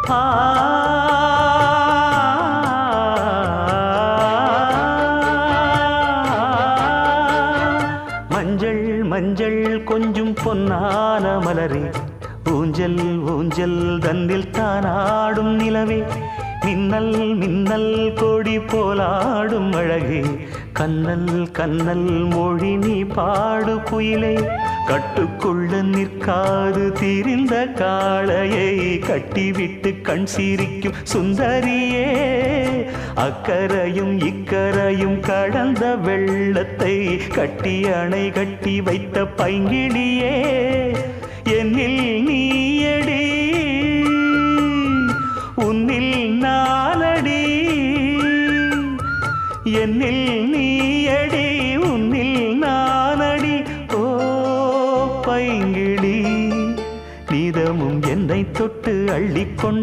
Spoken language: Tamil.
ஆ மஞ்சள் மஞ்சள் கொஞ்சம் பொன்னான மலரே ஊஞ்சல் ஊஞ்சல் தன்னில் தானாடும் நிலவே மின்னல் மின்னல் கொடி போலாடும் அழகே கண்ணல் கண்ணல் மொழி நீ பாடு குயிலே கட்டுக்குள்ள நிற்காது தீரிந்த காளையை கட்டிவிட்டு கண் சிரிக்கும் சுந்தரியே அக்கரையும் இக்கரையும் கடந்த வெள்ளத்தை கட்டி அணை கட்டி வைத்த பைங்கிளியே என்னில் நீயடி உன்னில் நானடி என்னில் நீயடி உன்னில் நானடி ஓ பைங்கிளி நீதமும் என்னை தொட்டு அள்ளிக்கொண்டு